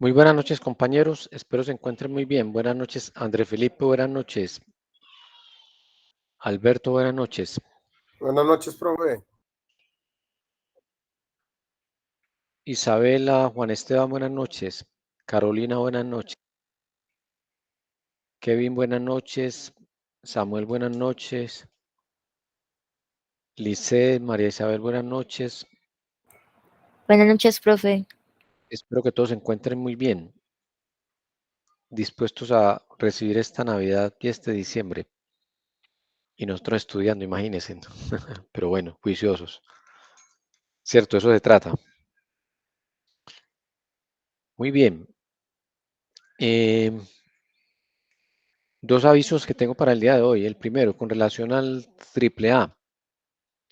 Muy buenas noches, compañeros. Espero se encuentren muy bien. Buenas noches, André Felipe. Buenas noches. Alberto, buenas noches. Buenas noches, profe. Isabela, Juan Esteban, buenas noches. Carolina, buenas noches. Kevin, buenas noches. Samuel, buenas noches. Lice, María Isabel, buenas noches. Buenas noches, profe. Espero que todos se encuentren muy bien, dispuestos a recibir esta Navidad y este diciembre. Y nosotros estudiando, imagínense. Pero bueno, juiciosos. Cierto, eso se trata. Muy bien. Dos avisos que tengo para el día de hoy. El primero, con relación al AAA,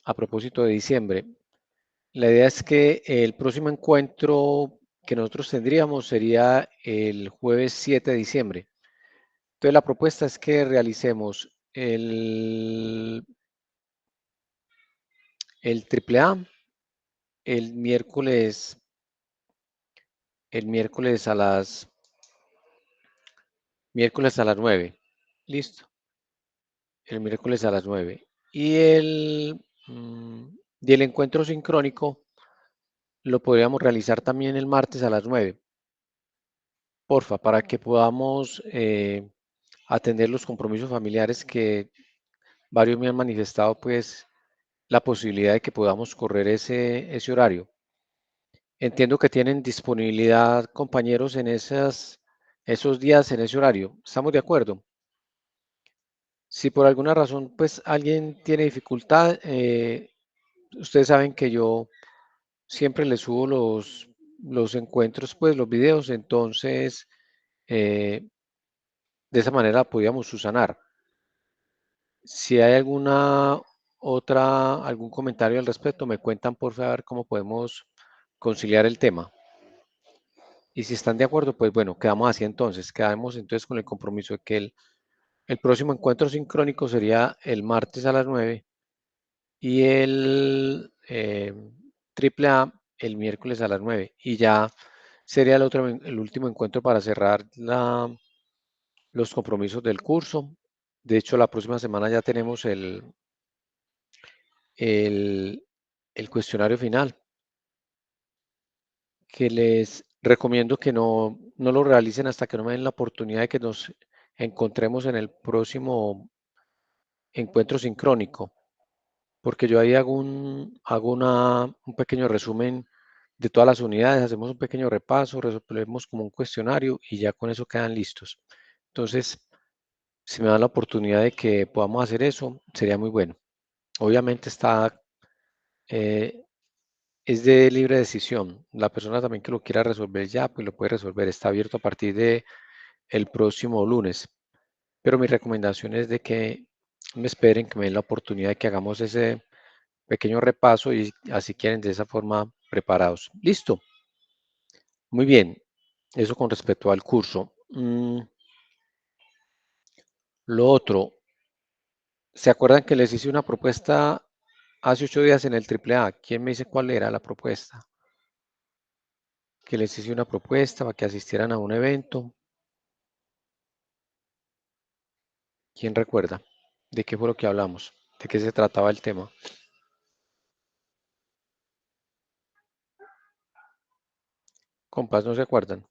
a propósito de diciembre. La idea es que el próximo encuentro que nosotros tendríamos sería el jueves 7 de diciembre. Entonces, la propuesta es que realicemos el AAA el miércoles a las 9. Listo. El miércoles a las 9. Y el encuentro sincrónico lo podríamos realizar también el martes a las 9. Porfa, para que podamos atender los compromisos familiares que varios me han manifestado, pues, la posibilidad de que podamos correr ese horario. Entiendo que tienen disponibilidad, compañeros, en esos días, en ese horario. ¿Estamos de acuerdo? Si por alguna razón, pues, alguien tiene dificultad, ustedes saben que yo siempre les subo los encuentros, pues, los videos, entonces, de esa manera podíamos subsanar. Si hay algún comentario al respecto, me cuentan por favor cómo podemos conciliar el tema. Y si están de acuerdo, pues bueno, quedamos así entonces. Quedamos entonces con el compromiso de que el próximo encuentro sincrónico sería el martes a las 9 y el AAA el miércoles a las 9. Y ya sería el último encuentro para cerrar los compromisos del curso. De hecho, la próxima semana ya tenemos el cuestionario final, que les recomiendo que no lo realicen hasta que no me den la oportunidad de que nos encontremos en el próximo encuentro sincrónico, porque yo ahí hago un pequeño resumen de todas las unidades, hacemos un pequeño repaso, resolvemos como un cuestionario y ya con eso quedan listos. Entonces, si me dan la oportunidad de que podamos hacer eso, sería muy bueno. Obviamente es de libre decisión. La persona también que lo quiera resolver ya, pues lo puede resolver. Está abierto a partir de el próximo lunes. Pero mi recomendación es de que me esperen, que me den la oportunidad de que hagamos ese pequeño repaso y así quieren de esa forma preparados. Listo. Muy bien. Eso con respecto al curso. Lo otro, ¿se acuerdan que les hice una propuesta hace 8 días en el AAA? ¿Quién me dice cuál era la propuesta? Que les hice una propuesta para que asistieran a un evento. ¿Quién recuerda? ¿De qué fue lo que hablamos? ¿De qué se trataba el tema? Compas, ¿no se acuerdan?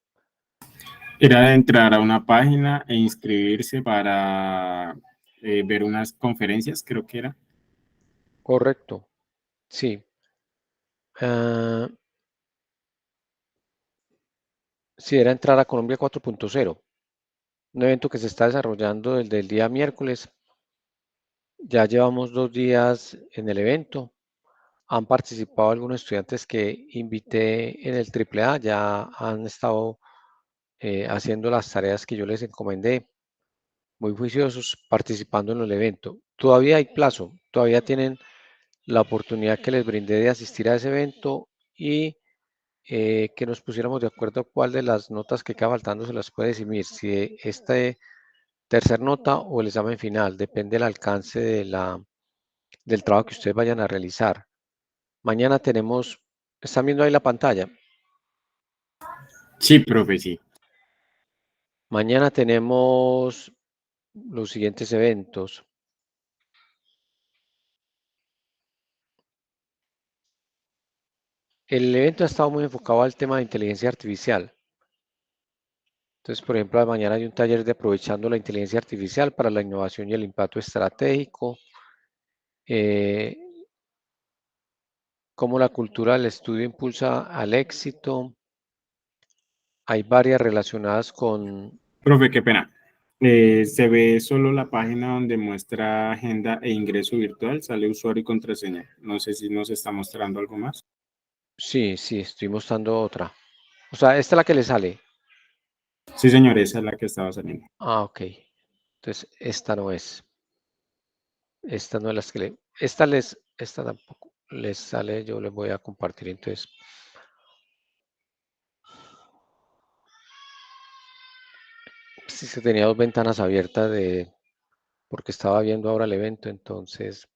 Era entrar a una página e inscribirse para ver unas conferencias, creo que era. Correcto. Sí. Sí, era entrar a Colombia 4.0. Un evento que se está desarrollando desde el día miércoles. Ya llevamos 2 días en el evento. Han participado algunos estudiantes que invité en el AAA. Ya han estado haciendo las tareas que yo les encomendé. Muy juiciosos, participando en el evento. Todavía hay plazo. Todavía tienen la oportunidad que les brindé de asistir a ese evento y que nos pusiéramos de acuerdo cuál de las notas que queda faltando se las puede decir, si esta tercer nota o el examen final, depende del alcance del trabajo que ustedes vayan a realizar. Mañana tenemos, ¿están viendo ahí la pantalla? Sí, profe, sí. Mañana tenemos los siguientes eventos. El evento ha estado muy enfocado al tema de inteligencia artificial. Entonces, por ejemplo, mañana hay un taller de aprovechando la inteligencia artificial para la innovación y el impacto estratégico. Cómo la cultura del estudio impulsa al éxito. Hay varias relacionadas con... Profe, qué pena. Se ve solo la página donde muestra agenda e ingreso virtual, sale usuario y contraseña. No sé si nos está mostrando algo más. Sí, estoy mostrando otra. O sea, esta es la que le sale. Sí, señor, esa es la que estaba saliendo. Ah, ok. Entonces, esta no es. Esta no es la que le... Esta tampoco les sale. Yo les voy a compartir entonces. Sí, se tenía dos ventanas abiertas porque estaba viendo ahora el evento, entonces...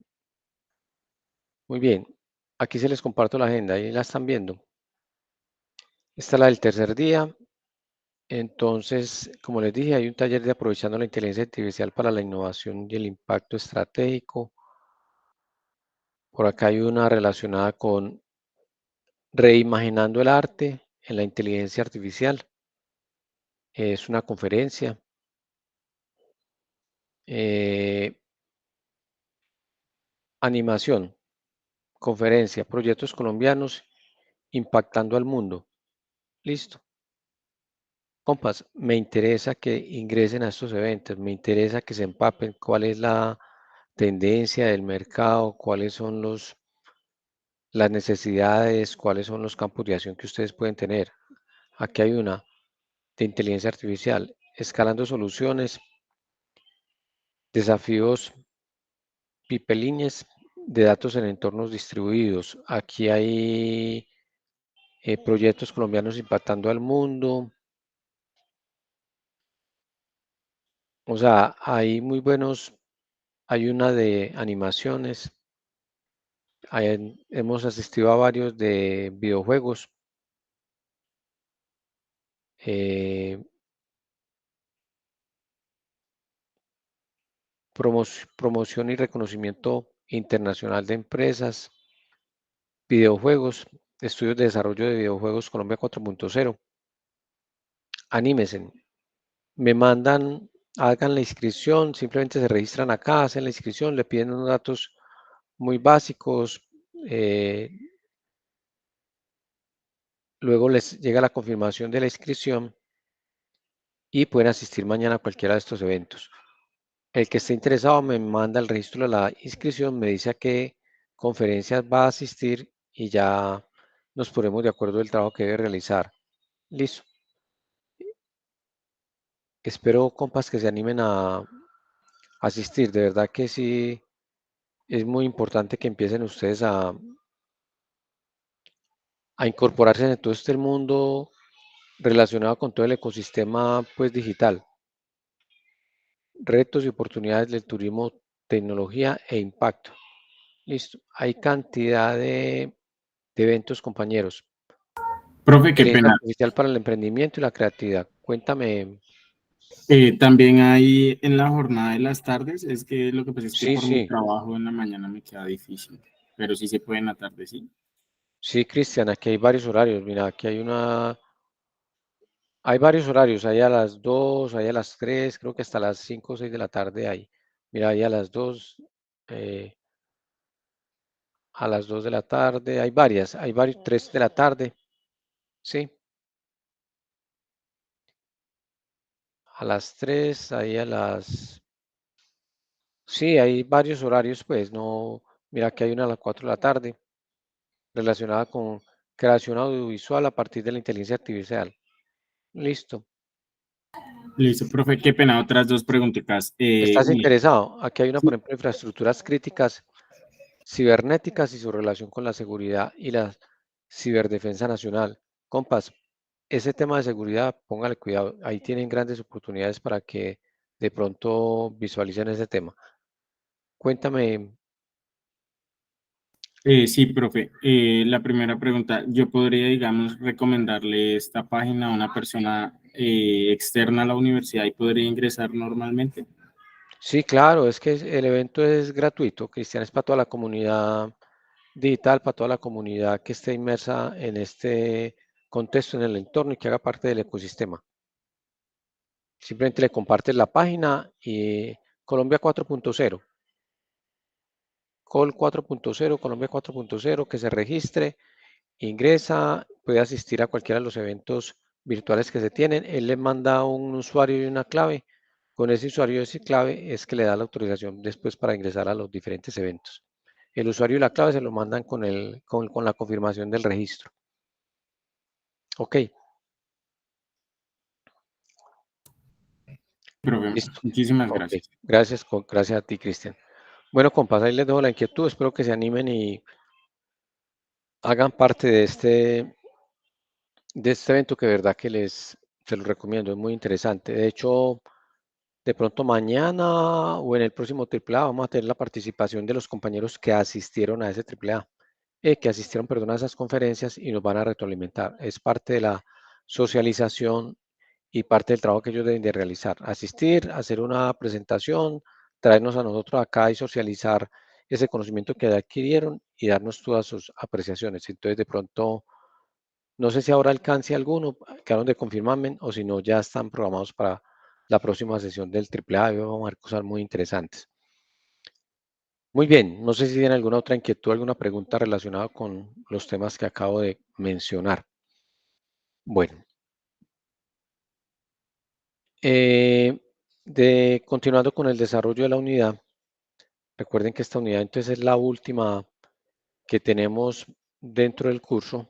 Muy bien. Aquí se les comparto la agenda. Ahí la están viendo. Esta es la del tercer día. Entonces, como les dije, hay un taller de aprovechando la inteligencia artificial para la innovación y el impacto estratégico. Por acá hay una relacionada con reimaginando el arte en la inteligencia artificial. Es una conferencia. Animación, conferencia, proyectos colombianos impactando al mundo. Listo. Compas, me interesa que ingresen a estos eventos, me interesa que se empapen cuál es la tendencia del mercado, cuáles son las necesidades, cuáles son los campos de acción que ustedes pueden tener. Aquí hay una de inteligencia artificial, escalando soluciones, desafíos pipelines de datos en entornos distribuidos. Aquí hay proyectos colombianos impactando al mundo. O sea, hay muy buenos, hay una de animaciones. Hemos asistido a varios de videojuegos. Promoción y reconocimiento internacional de empresas, videojuegos, estudios de desarrollo de videojuegos Colombia 4.0. Anímense, me mandan, hagan la inscripción, simplemente se registran acá, hacen la inscripción, le piden unos datos muy básicos, luego les llega la confirmación de la inscripción y pueden asistir mañana a cualquiera de estos eventos. El que esté interesado me manda el registro de la inscripción, me dice a qué conferencias va a asistir y ya nos ponemos de acuerdo del trabajo que debe realizar. Listo. Espero, compas, que se animen a asistir. De verdad que sí, es muy importante que empiecen ustedes a incorporarse en todo este mundo relacionado con todo el ecosistema pues, digital. Retos y oportunidades del turismo, tecnología e impacto. Listo. Hay cantidad de eventos, compañeros. Profe, qué Inteligencia pena. artificial para el emprendimiento y la creatividad. Cuéntame. También hay en la jornada de las tardes, es que lo que pasa es que Sí, por mi sí. trabajo en la mañana me queda difícil, pero sí se puede en la tarde, sí. Sí, Cristian, aquí hay varios horarios. Mira, aquí hay varios horarios. Hay a las 2, hay a las 3, creo que hasta las 5 o 6 de la tarde hay. Mira, hay a las 2, eh, a las 2 de la tarde. Hay varios, 3 de la tarde. Sí. A las 3, ahí a las... Sí, hay varios horarios, pues, no... Mira, que hay una a las 4 de la tarde, relacionada con creación audiovisual a partir de la inteligencia artificial. Listo. Listo, profe, qué pena. Otras dos preguntitas. ¿Estás Una, interesado? Aquí hay una, por ejemplo, infraestructuras críticas cibernéticas y su relación con la seguridad y la ciberdefensa nacional. Compas, ese tema de seguridad, póngale cuidado. Ahí tienen grandes oportunidades para que de pronto visualicen ese tema. Cuéntame, Sí, profe. La primera pregunta, ¿yo podría, digamos, recomendarle esta página a una persona externa a la universidad y podría ingresar normalmente? Sí, claro, es que el evento es gratuito, Cristian, es para toda la comunidad digital, para toda la comunidad que esté inmersa en este contexto, en el entorno y que haga parte del ecosistema. Simplemente le compartes la página y Colombia 4.0, Col 4.0, Colombia 4.0, que se registre, ingresa, puede asistir a cualquiera de los eventos virtuales que se tienen. Él le manda un usuario y una clave. Con ese usuario y esa clave es que le da la autorización después para ingresar a los diferentes eventos. El usuario y la clave se lo mandan con la confirmación del registro. Ok, Profe, listo. muchísimas Ok, gracias. gracias a ti, Cristian. Bueno, compas, ahí les dejo la inquietud. Espero que se animen y hagan parte de este evento que de verdad que se los recomiendo. Es muy interesante. De hecho, de pronto mañana o en el próximo AAA vamos a tener la participación de los compañeros que asistieron a ese AAA, que asistieron, perdón, a esas conferencias y nos van a retroalimentar. Es parte de la socialización y parte del trabajo que ellos deben de realizar. Asistir, hacer una presentación, traernos a nosotros acá y socializar ese conocimiento que adquirieron y darnos todas sus apreciaciones. Entonces, de pronto, no sé si ahora alcance alguno, quedaron de confirmarme o si no, ya están programados para la próxima sesión del AAA y vamos a ver cosas muy interesantes. Muy bien, no sé si tienen alguna otra inquietud, alguna pregunta relacionada con los temas que acabo de mencionar. Bueno, continuando con el desarrollo de la unidad, recuerden que esta unidad entonces es la última que tenemos dentro del curso.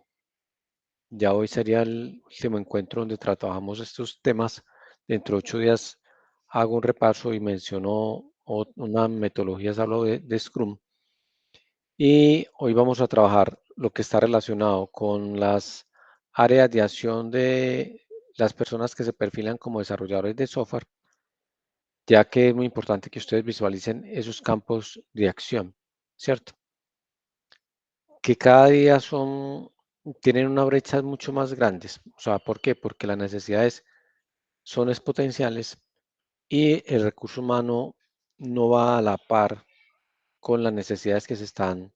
Ya hoy sería el último encuentro donde trabajamos estos temas. Dentro de 8 días hago un repaso y menciono una metodología, hablo de Scrum. Y hoy vamos a trabajar lo que está relacionado con las áreas de acción de las personas que se perfilan como desarrolladores de software, ya que es muy importante que ustedes visualicen esos campos de acción, ¿cierto? Que cada día tienen una brecha mucho más grandes. O sea, ¿por qué? Porque las necesidades son exponenciales y el recurso humano no va a la par con las necesidades que se están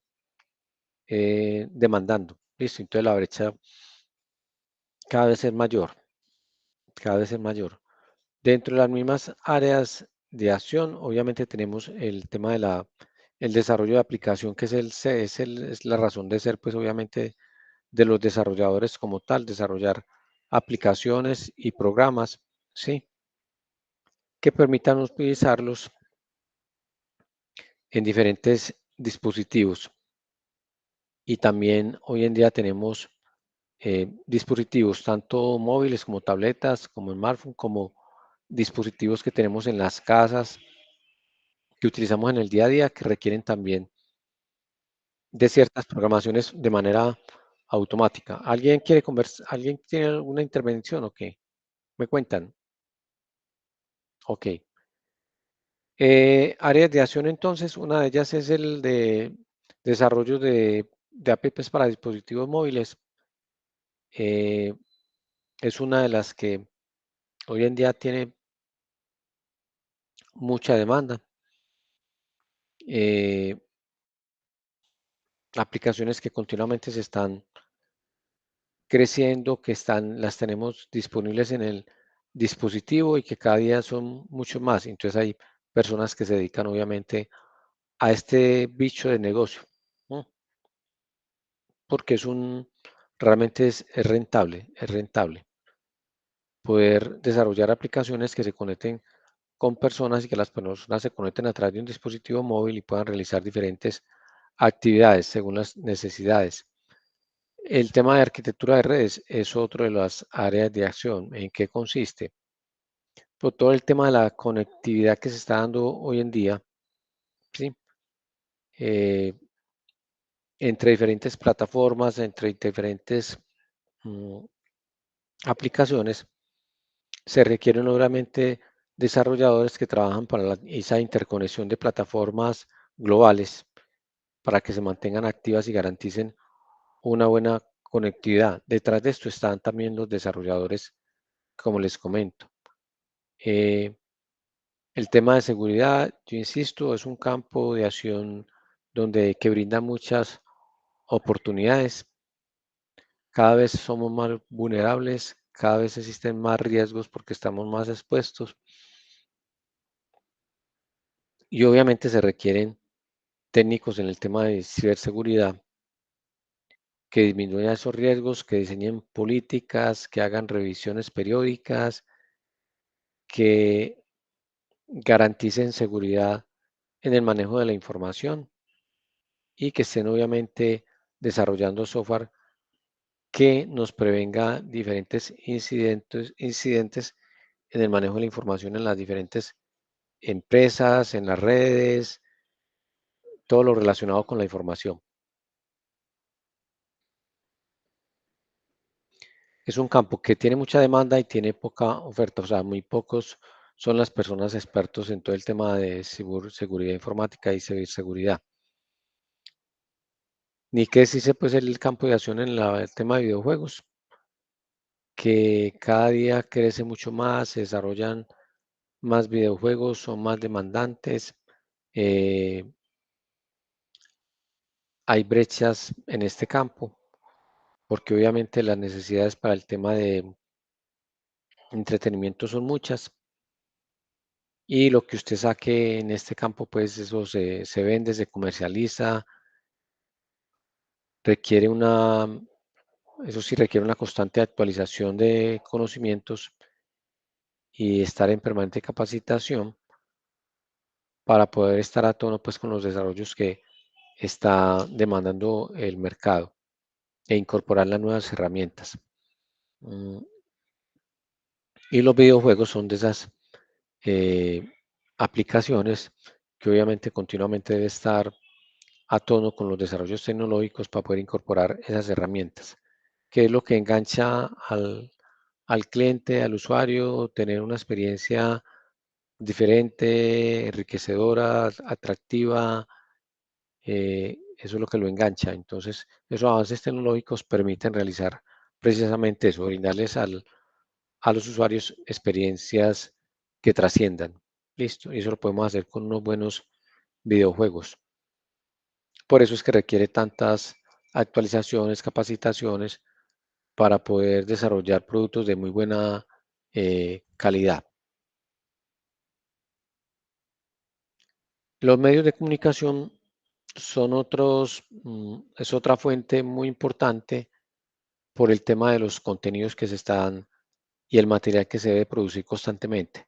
demandando. ¿Listo? Entonces la brecha cada vez es mayor, cada vez es mayor. Dentro de las mismas áreas de acción, obviamente tenemos el tema de el desarrollo de aplicación, que es la razón de ser, pues obviamente, de los desarrolladores como tal, desarrollar aplicaciones y programas, ¿sí? Que permitan utilizarlos en diferentes dispositivos. Y también hoy en día tenemos dispositivos, tanto móviles como tabletas, como smartphone, como dispositivos que tenemos en las casas, que utilizamos en el día a día, que requieren también de ciertas programaciones de manera automática. ¿Alguien quiere conversar? ¿Alguien tiene alguna intervención o qué? ¿Me cuentan? Ok. Áreas de acción entonces, una de ellas es el de desarrollo de apps para dispositivos móviles. Eh, es una de las que hoy en día tiene mucha demanda. Aplicaciones que continuamente se están creciendo, las tenemos disponibles en el dispositivo y que cada día son mucho más. Entonces hay personas que se dedican obviamente a este bicho de negocio, ¿no? Porque realmente es rentable poder desarrollar aplicaciones que se conecten con personas y que las personas se conecten a través de un dispositivo móvil y puedan realizar diferentes actividades según las necesidades. El tema de arquitectura de redes es otro de las áreas de acción. ¿En qué consiste? Por todo el tema de la conectividad que se está dando hoy en día, ¿sí? Eh, entre diferentes plataformas, entre diferentes mm, aplicaciones, se requieren obviamente desarrolladores que trabajan para esa interconexión de plataformas globales para que se mantengan activas y garanticen una buena conectividad. Detrás de esto están también los desarrolladores, como les comento. El tema de seguridad, yo insisto, es un campo de acción que brinda muchas oportunidades. Cada vez somos más vulnerables, cada vez existen más riesgos porque estamos más expuestos. Y obviamente se requieren técnicos en el tema de ciberseguridad que disminuyan esos riesgos, que diseñen políticas, que hagan revisiones periódicas, que garanticen seguridad en el manejo de la información y que estén obviamente desarrollando software que nos prevenga diferentes incidentes en el manejo de la información en las diferentes empresas, en las redes, todo lo relacionado con la información. Es un campo que tiene mucha demanda y tiene poca oferta, o sea, muy pocos son las personas expertos en todo el tema de seguridad informática y ciberseguridad. Ni qué decirse pues el campo de acción en el tema de videojuegos, que cada día crece mucho más, se desarrollan más videojuegos, son más demandantes, hay brechas en este campo, porque obviamente las necesidades para el tema de entretenimiento son muchas y lo que usted saque en este campo, pues eso se vende, se comercializa, eso sí requiere una constante actualización de conocimientos y estar en permanente capacitación para poder estar a tono pues con los desarrollos que está demandando el mercado e incorporar las nuevas herramientas. Y los videojuegos son de esas aplicaciones que obviamente continuamente debe estar a tono con los desarrollos tecnológicos para poder incorporar esas herramientas, que es lo que engancha al cliente, al usuario, tener una experiencia diferente, enriquecedora, atractiva, eso es lo que lo engancha. Entonces, esos avances tecnológicos permiten realizar precisamente eso, brindarles a los usuarios experiencias que trasciendan. Listo, y eso lo podemos hacer con unos buenos videojuegos. Por eso es que requiere tantas actualizaciones, capacitaciones para poder desarrollar productos de muy buena calidad. Los medios de comunicación son es otra fuente muy importante por el tema de los contenidos que se están y el material que se debe producir constantemente.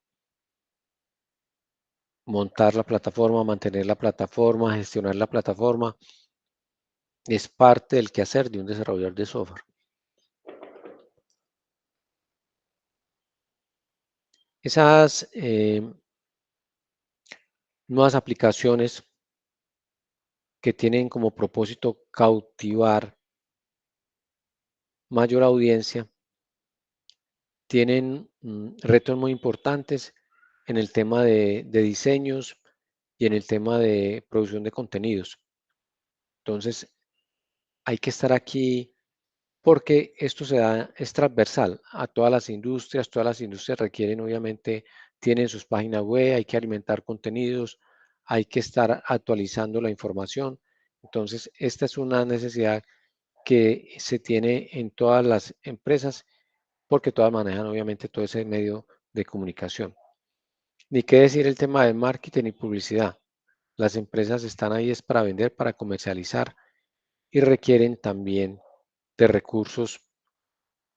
Montar la plataforma, mantener la plataforma, gestionar la plataforma, es parte del quehacer de un desarrollador de software. Esas nuevas aplicaciones que tienen como propósito cautivar mayor audiencia, tienen retos muy importantes en el tema de diseños y en el tema de producción de contenidos. Entonces, hay que estar aquí porque esto es transversal a todas las industrias requieren obviamente, tienen sus páginas web, hay que alimentar contenidos, hay que estar actualizando la información. Entonces, esta es una necesidad que se tiene en todas las empresas porque todas manejan obviamente todo ese medio de comunicación. Ni qué decir el tema de marketing y publicidad. Las empresas están ahí es para vender, para comercializar y requieren también de recursos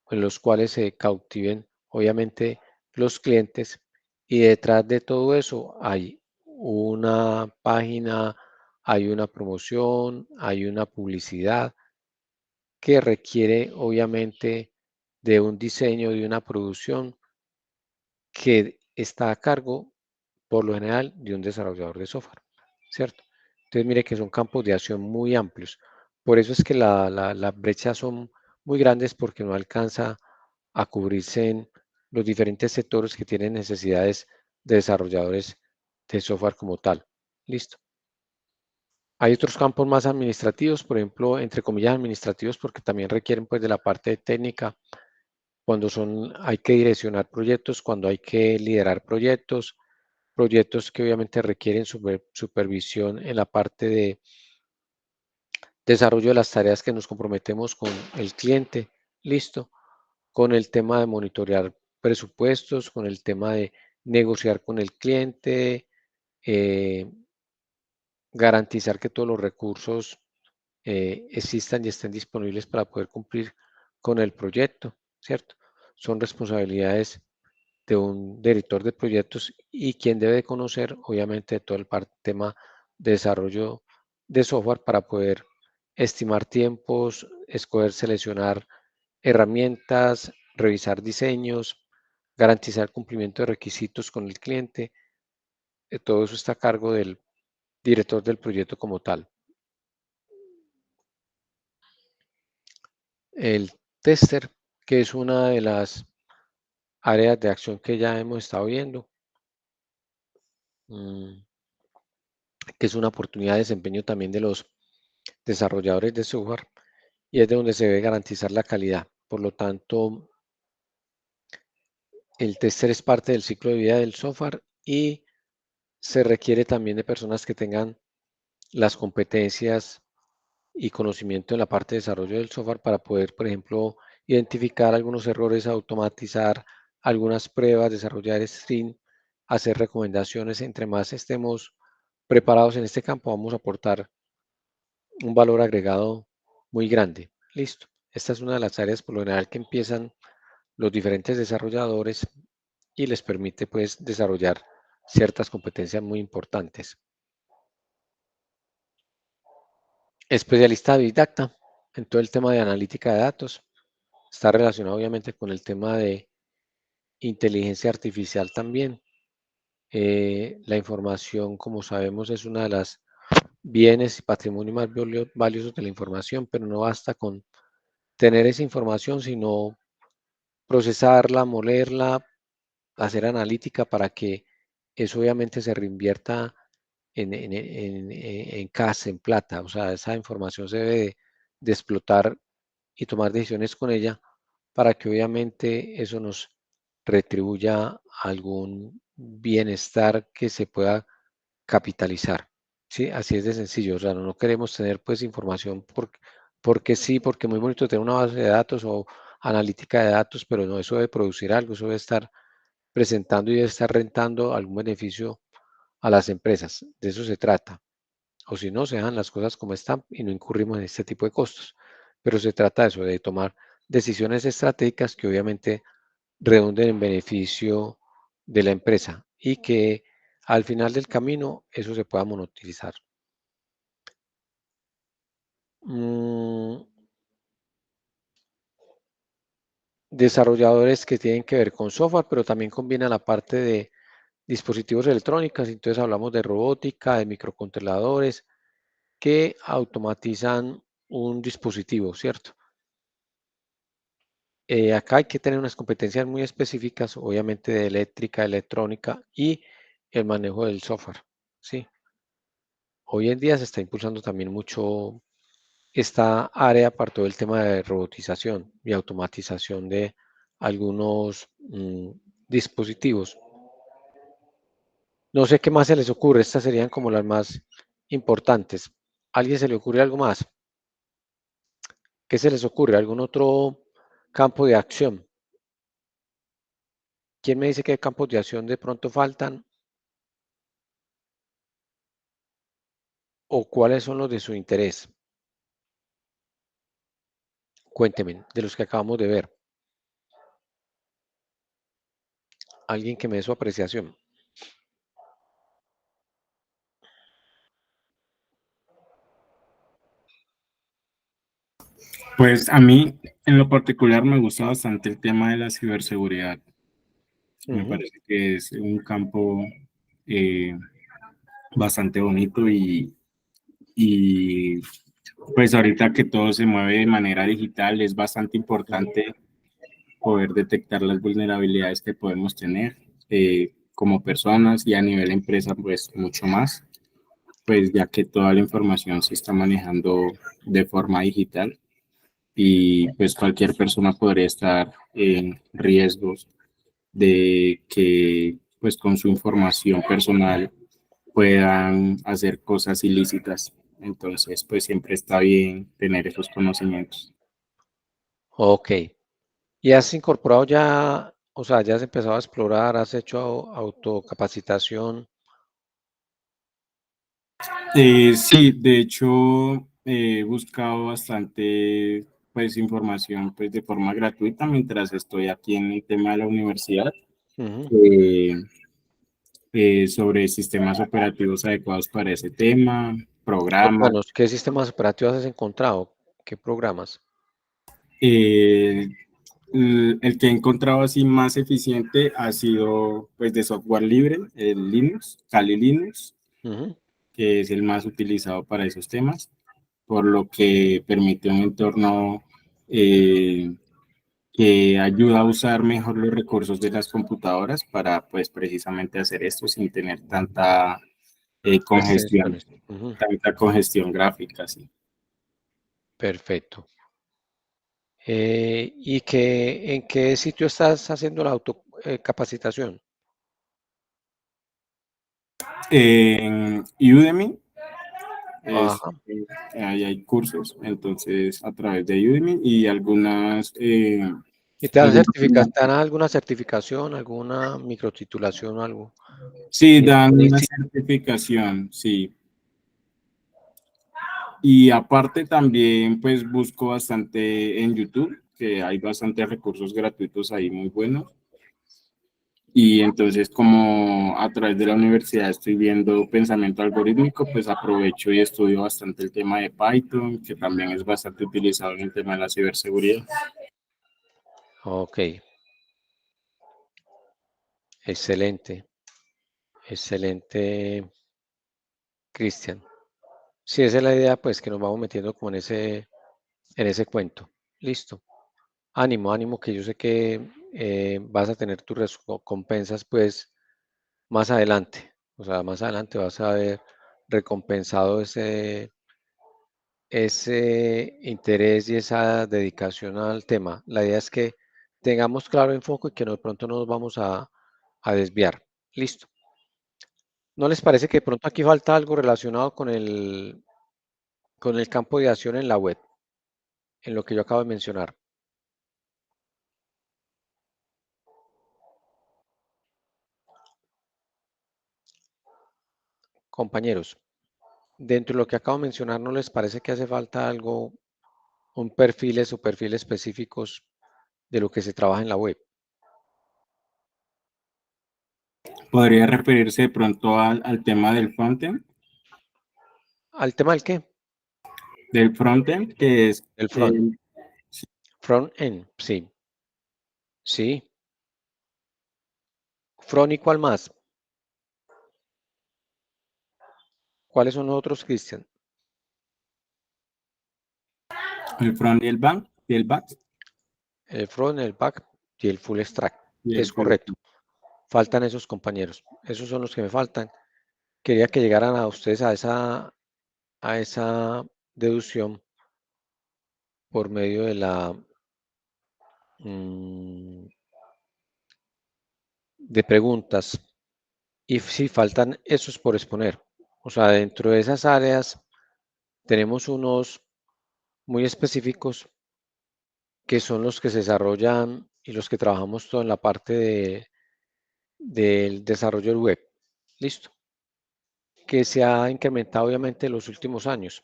en los cuales se cautiven obviamente los clientes y detrás de todo eso hay una página, hay una promoción, hay una publicidad que requiere obviamente de un diseño, de una producción que está a cargo por lo general de un desarrollador de software, ¿cierto? Entonces mire que son campos de acción muy amplios. Por eso es que las brechas son muy grandes porque no alcanza a cubrirse en los diferentes sectores que tienen necesidades de desarrolladores de software como tal. Listo. Hay otros campos más administrativos, por ejemplo, entre comillas administrativos, porque también requieren pues de la parte técnica, cuando hay que direccionar proyectos, cuando hay que liderar proyectos que obviamente requieren supervisión en la parte de desarrollo de las tareas que nos comprometemos con el cliente, listo, con el tema de monitorear presupuestos, con el tema de negociar con el cliente, garantizar que todos los recursos existan y estén disponibles para poder cumplir con el proyecto, ¿cierto? Son responsabilidades de un director de proyectos y quien debe de conocer, obviamente, todo el tema de desarrollo de software para poder estimar tiempos, escoger, seleccionar herramientas, revisar diseños, garantizar cumplimiento de requisitos con el cliente. Todo eso está a cargo del director del proyecto como tal. El tester, que es una de las áreas de acción que ya hemos estado viendo, que es una oportunidad de desempeño también de los desarrolladores de software y es de donde se debe garantizar la calidad. Por lo tanto, el tester es parte del ciclo de vida del software y se requiere también de personas que tengan las competencias y conocimiento en la parte de desarrollo del software para poder, por ejemplo, identificar algunos errores, automatizar algunas pruebas, desarrollar sprint, hacer recomendaciones. Entre más estemos preparados en este campo, vamos a aportar un valor agregado muy grande. Listo. Esta es una de las áreas por lo general que empiezan los diferentes desarrolladores y les permite pues desarrollar ciertas competencias muy importantes. Especialista de Big Data en todo el tema de analítica de datos. Está relacionado obviamente con el tema de inteligencia artificial también. La información, como sabemos, es una de las bienes y patrimonio más valiosos de la información, pero no basta con tener esa información, sino procesarla, molerla, hacer analítica para que eso obviamente se reinvierta en cash, en plata. O sea, esa información se debe de explotar y tomar decisiones con ella para que obviamente eso nos retribuya algún bienestar que se pueda capitalizar. ¿Sí? Así es de sencillo. O sea, no queremos tener pues información porque sí, porque muy bonito tener una base de datos o analítica de datos, pero no, eso debe producir algo, eso debe estar presentando y debe estar rentando algún beneficio a las empresas. De eso se trata. O si no, se dejan las cosas como están y no incurrimos en este tipo de costos. Pero se trata de eso, de tomar decisiones estratégicas que obviamente redunden en beneficio de la empresa y que al final del camino eso se pueda monetizar. Desarrolladores que tienen que ver con software, pero también combina la parte de dispositivos electrónicos. Entonces hablamos de robótica, de microcontroladores que automatizan un dispositivo, ¿cierto? Acá hay que tener unas competencias muy específicas, obviamente de eléctrica, electrónica y el manejo del software, ¿sí? Hoy en día se está impulsando también mucho esta área para todo el tema de robotización y automatización de algunos dispositivos. No sé qué más se les ocurre, estas serían como las más importantes. ¿A alguien se le ocurre algo más? ¿Qué se les ocurre? ¿Algún otro campo de acción? ¿Quién me dice qué campos de acción de pronto faltan? ¿O cuáles son los de su interés? Cuénteme, de los que acabamos de ver. Alguien que me dé su apreciación. Pues a mí, en lo particular, me gusta bastante el tema de la ciberseguridad. Me parece que es un campo bastante bonito y pues ahorita que todo se mueve de manera digital, es bastante importante poder detectar las vulnerabilidades que podemos tener como personas y a nivel empresa, pues mucho más. pues ya que toda la información se está manejando de forma digital y pues cualquier persona podría estar en riesgos de que pues con su información personal puedan hacer cosas ilícitas. Entonces, pues siempre está bien tener esos conocimientos. Ok. ¿Y has incorporado ya, o sea, ya has empezado a explorar, has hecho autocapacitación? Sí, de hecho, he buscado bastante pues información pues de forma gratuita mientras estoy aquí en el tema de la universidad. Ujú. eh, sobre sistemas operativos adecuados para ese tema, programas. Contanos, ¿qué sistemas operativos has encontrado? ¿Qué programas? Eh, el que he encontrado así más eficiente ha sido pues de software libre, el Linux, Kali Linux, Ujú. que es el más utilizado para esos temas, por lo que permite un entorno que ayuda a usar mejor los recursos de las computadoras para pues precisamente hacer esto sin tener congestión, Extensiones. Ujú. tanta congestión gráfica, sí. Perfecto. ¿Y en qué sitio estás haciendo la autocapacitación? En Udemy es, Ajá. ahí hay cursos, entonces a través de Udemy y ¿Y te dan algunas te dan alguna certificación, alguna microtitulación o algo? sí dan En el una sitio. certificación, sí. Y aparte también pues busco bastante en YouTube, que hay bastantes recursos gratuitos ahí muy buenos. Y entonces como a través de la universidad estoy viendo pensamiento algorítmico, pues aprovecho y estudio bastante el tema de Python, que también es bastante utilizado en el tema de la ciberseguridad. Ok, excelente, excelente, Cristian. Sí, esa es la idea, pues que nos vamos metiendo como en ese cuento. Listo. Ánimo, ánimo, que yo sé que vas a tener tus recompensas, pues, más adelante. O sea, más adelante vas a ver recompensado ese interés y esa dedicación al tema. La idea es que tengamos claro enfoque y que de pronto no nos vamos a desviar. Listo. ¿No les parece que de pronto aquí falta algo relacionado con el campo de acción en la web, en lo que yo acabo de mencionar? Compañeros, dentro de lo que acabo de mencionar, ¿no les parece que hace falta algo, un perfiles o perfiles específicos de lo que se trabaja en la web? ¿Podría referirse de pronto al tema del frontend? ¿Al tema del qué? Del frontend, que es El front-end, sí, sí. Front y cuál más. ¿Cuáles son los otros, Cristian? el front y el back. El front, el back y el full stack. Y el Es full correcto. Faltan esos compañeros. Esos son los que me faltan. Quería que llegaran a ustedes a esa deducción por medio de de preguntas. Y si faltan esos por exponer. O sea, dentro de esas áreas tenemos unos muy específicos que son los que se desarrollan y los que trabajamos todo en la parte del desarrollo del web. Listo. Que se ha incrementado obviamente en los últimos años.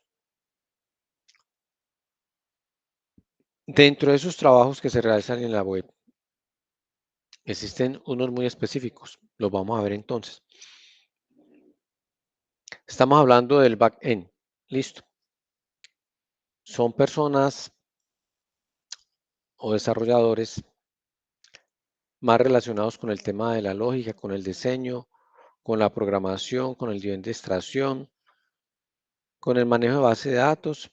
Dentro de esos trabajos que se realizan en la web, existen unos muy específicos. Los vamos a ver entonces. Estamos hablando del back-end. Listo. Son personas o desarrolladores más relacionados con el tema de la lógica, con el diseño, con la programación, con el nivel de extracción, con el manejo de base de datos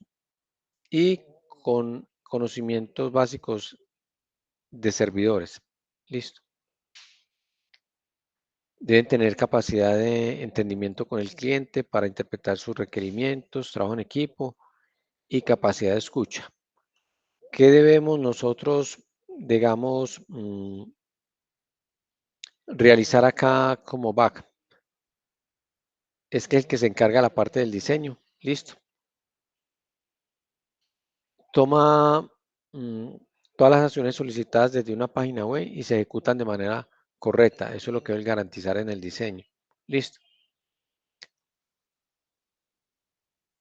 y con conocimientos básicos de servidores. Listo. Deben tener capacidad de entendimiento con el cliente para interpretar sus requerimientos, trabajo en equipo y capacidad de escucha. ¿Qué debemos nosotros, digamos, realizar acá como back? Es que el que se encarga de la parte del diseño, listo. Toma todas las acciones solicitadas desde una página web y se ejecutan de manera correcta. Eso es lo que debe garantizar en el diseño. Listo.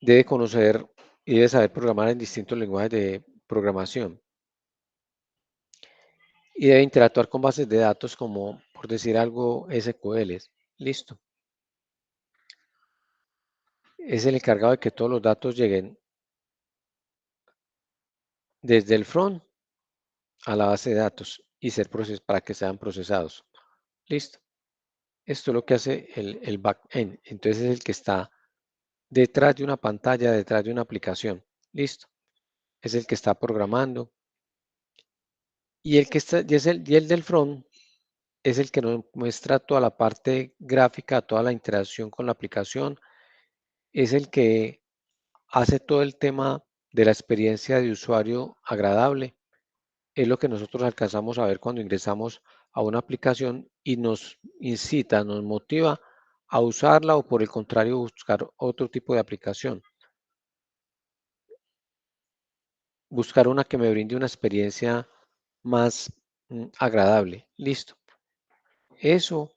Debe conocer y debe saber programar en distintos lenguajes de programación. Y debe interactuar con bases de datos como, por decir algo, SQL. Listo. Es el encargado de que todos los datos lleguen desde el front a la base de datos y ser para que sean procesados. Listo. Esto es lo que hace el back-end. Entonces es el que está detrás de una pantalla, detrás de una aplicación. Listo. Es el que está programando. Y el que está, y el del front es el que nos muestra toda la parte gráfica, toda la interacción con la aplicación. Es el que hace todo el tema de la experiencia de usuario agradable. Es lo que nosotros alcanzamos a ver cuando ingresamos a una aplicación y nos incita, nos motiva a usarla o por el contrario buscar otro tipo de aplicación. Buscar una que me brinde una experiencia más agradable. Listo. Eso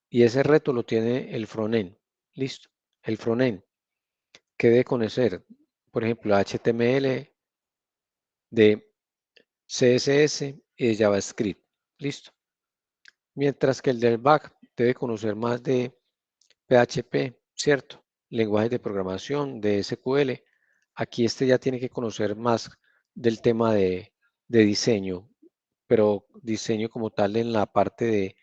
y ese reto lo tiene el frontend. Listo. El frontend que debe conocer, por ejemplo, HTML, de CSS y de JavaScript. Listo. Mientras que el del back debe conocer más de PHP, ¿cierto? Lenguajes de programación, de SQL. Aquí este ya tiene que conocer más del tema de diseño, pero diseño como tal en la parte de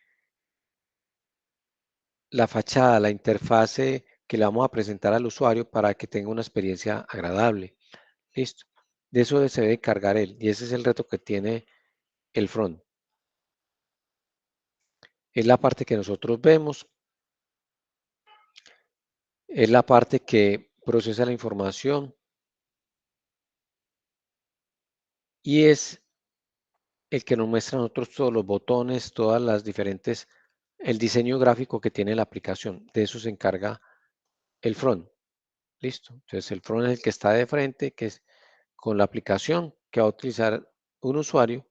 la fachada, la interfase que le vamos a presentar al usuario para que tenga una experiencia agradable. Listo. De eso se debe encargar él y ese es el reto que tiene el front. Es la parte que nosotros vemos, es la parte que procesa la información y es el que nos muestra a nosotros todos los botones, todas las diferentes, el diseño gráfico que tiene la aplicación. De eso se encarga el front. Listo. Entonces el front es el que está de frente, que es con la aplicación que va a utilizar un usuario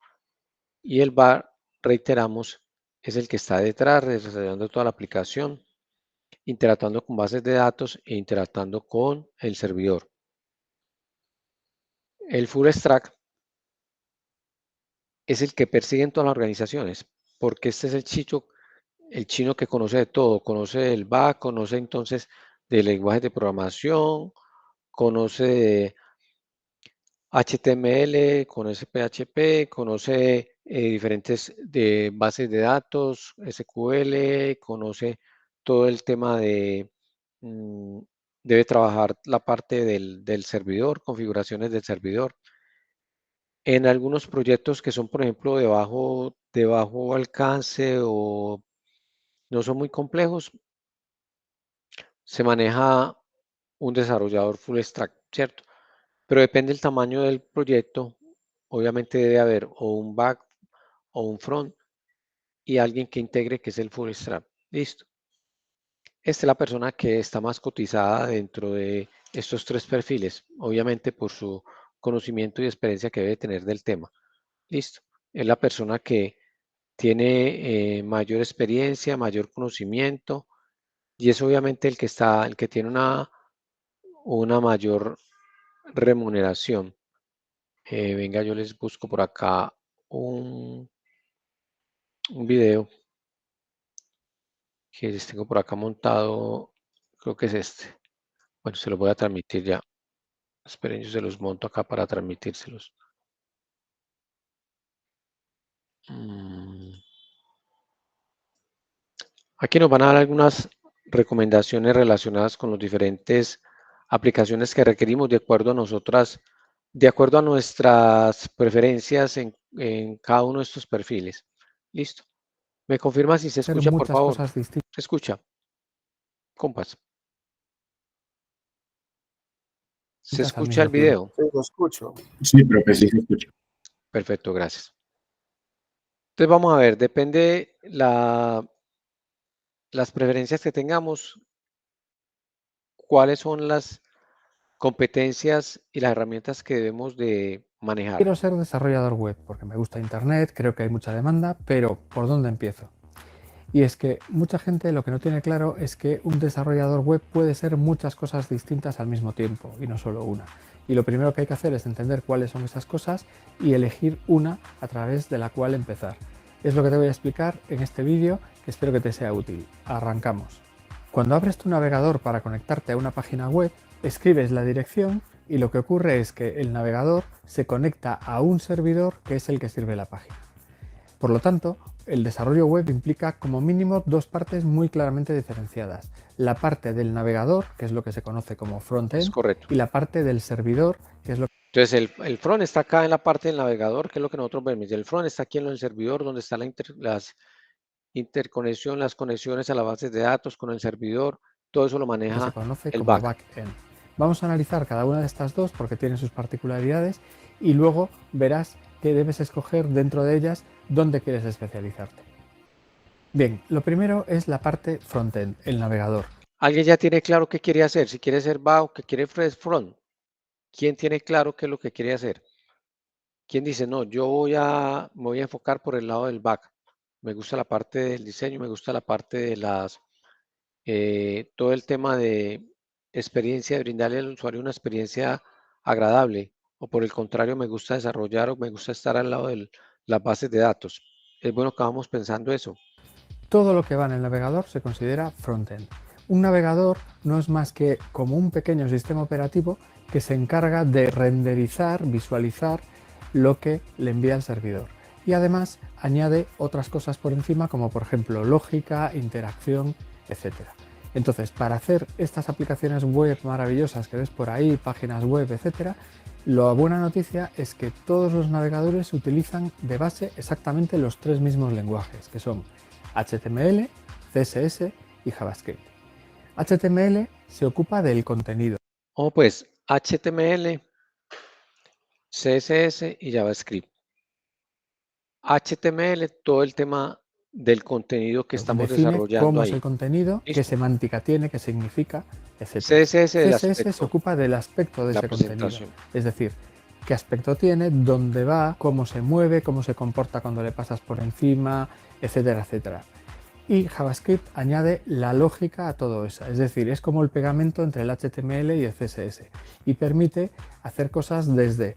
y el back, reiteramos, es el que está detrás desarrollando toda la aplicación, interactuando con bases de datos e interactuando con el servidor. El full stack es el que persiguen todas las organizaciones, porque este es el chino que conoce de todo, conoce el back, conoce entonces de lenguajes de programación, conoce de HTML, conoce PHP, conoce diferentes de bases de datos, SQL, conoce todo el tema de, debe trabajar la parte del servidor, configuraciones del servidor. En algunos proyectos que son, por ejemplo, de bajo alcance o no son muy complejos, se maneja un desarrollador full stack, ¿cierto? Pero depende del tamaño del proyecto, obviamente debe haber o un back o un front y alguien que integre que es el full stack. Listo. Esta es la persona que está más cotizada dentro de estos tres perfiles, obviamente por su conocimiento y experiencia que debe tener del tema. Listo. Es la persona que tiene mayor experiencia, mayor conocimiento y es obviamente el que tiene una mayor remuneración. Venga, yo les busco por acá un video que les tengo por acá montado, creo que es este. Bueno, se los voy a transmitir ya. Esperen, yo se los monto acá para transmitírselos. Aquí nos van a dar algunas recomendaciones relacionadas con las diferentes aplicaciones que requerimos de acuerdo a nuestras preferencias en cada uno de estos perfiles. Listo. ¿Me confirma si se hacer escucha, por muchas favor? cosas distintas ¿Se escucha? Compas. ¿Se al escucha el mismo tiempo. video? Sí, lo escucho. Sí, profe, sí se escucha. Perfecto, gracias. Entonces vamos a ver, depende las preferencias que tengamos, cuáles son las competencias y las herramientas que debemos de manejar. Quiero ser desarrollador web porque me gusta Internet, creo que hay mucha demanda, pero ¿por dónde empiezo? Y es que mucha gente lo que no tiene claro es que un desarrollador web puede ser muchas cosas distintas al mismo tiempo y no solo una. Y lo primero que hay que hacer es entender cuáles son esas cosas y elegir una a través de la cual empezar. Es lo que te voy a explicar en este vídeo, que espero que te sea útil. Arrancamos. Cuando abres tu navegador para conectarte a una página web, escribes la dirección y lo que ocurre es que el navegador se conecta a un servidor que es el que sirve la página. Por lo tanto, el desarrollo web implica como mínimo dos partes muy claramente diferenciadas. La parte del navegador, que es lo que se conoce como Es frontend, correcto. y la parte del servidor, que es lo que... Entonces el front está acá en la parte del navegador, que es lo que nosotros vemos. Y el front está aquí en el servidor, donde está las interconexión, las conexiones a las bases de datos con el servidor. Todo eso lo se maneja conoce el como back. backend. Vamos a analizar cada una de estas dos porque tienen sus particularidades y luego verás que debes escoger dentro de ellas dónde quieres especializarte. Bien, lo primero es la parte frontend, el navegador. ¿Alguien ya tiene claro qué quiere hacer? Si quiere ser back o que quiere front. ¿Quién tiene claro qué es lo que quiere hacer? ¿Quién dice, no, me voy a enfocar por el lado del back? Me gusta la parte del diseño, me gusta la parte de todo el tema de experiencia, de brindarle al usuario una experiencia agradable. O por el contrario, me gusta desarrollar o me gusta estar al lado de las bases de datos. Es bueno que vamos pensando eso. Todo lo que va en el navegador se considera frontend. Un navegador no es más que como un pequeño sistema operativo que se encarga de renderizar, visualizar lo que le envía el servidor. Y además añade otras cosas por encima como por ejemplo lógica, interacción, etc. Entonces, para hacer estas aplicaciones web maravillosas que ves por ahí, páginas web, etc., la buena noticia es que todos los navegadores utilizan de base exactamente los tres mismos lenguajes, que son HTML, CSS y JavaScript. HTML se ocupa del contenido. O pues HTML, CSS y JavaScript. HTML, todo el tema del contenido que estamos Define desarrollando cómo ahí. es el contenido, qué ¿Listo? semántica tiene, qué significa, etc. CSS del CSS se aspecto, ocupa del aspecto de la ese contenido, presentación. es decir, qué aspecto tiene, dónde va, cómo se mueve, cómo se comporta cuando le pasas por encima, etcétera, etcétera. Y JavaScript añade la lógica a todo eso, es decir, es como el pegamento entre el HTML y el CSS y permite hacer cosas desde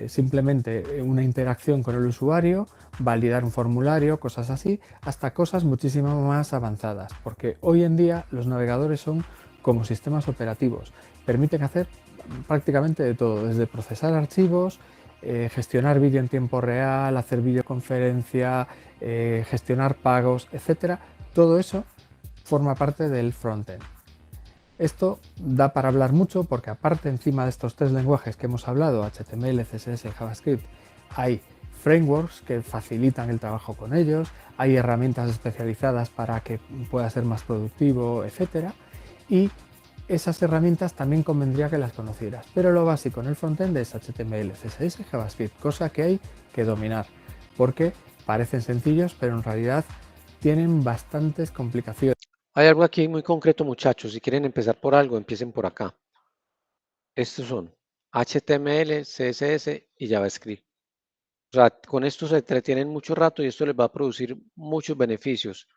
simplemente una interacción con el usuario, validar un formulario, cosas así, hasta cosas muchísimo más avanzadas, porque hoy en día los navegadores son como sistemas operativos, permiten hacer prácticamente de todo, desde procesar archivos, gestionar vídeo en tiempo real, hacer videoconferencia, gestionar pagos, etcétera. Todo eso forma parte del frontend. Esto da para hablar mucho porque aparte encima de estos tres lenguajes que hemos hablado, HTML, CSS y JavaScript, hay frameworks que facilitan el trabajo con ellos, hay herramientas especializadas para que pueda ser más productivo, etcétera. Y esas herramientas también convendría que las conocieras, pero lo básico en el frontend es HTML, CSS y JavaScript, cosa que hay que dominar, porque parecen sencillos, pero en realidad tienen bastantes complicaciones. Hay algo aquí muy concreto, muchachos. Si quieren empezar por algo, empiecen por acá. Estos son HTML, CSS y JavaScript. O sea, con esto se entretienen mucho rato y esto les va a producir muchos beneficios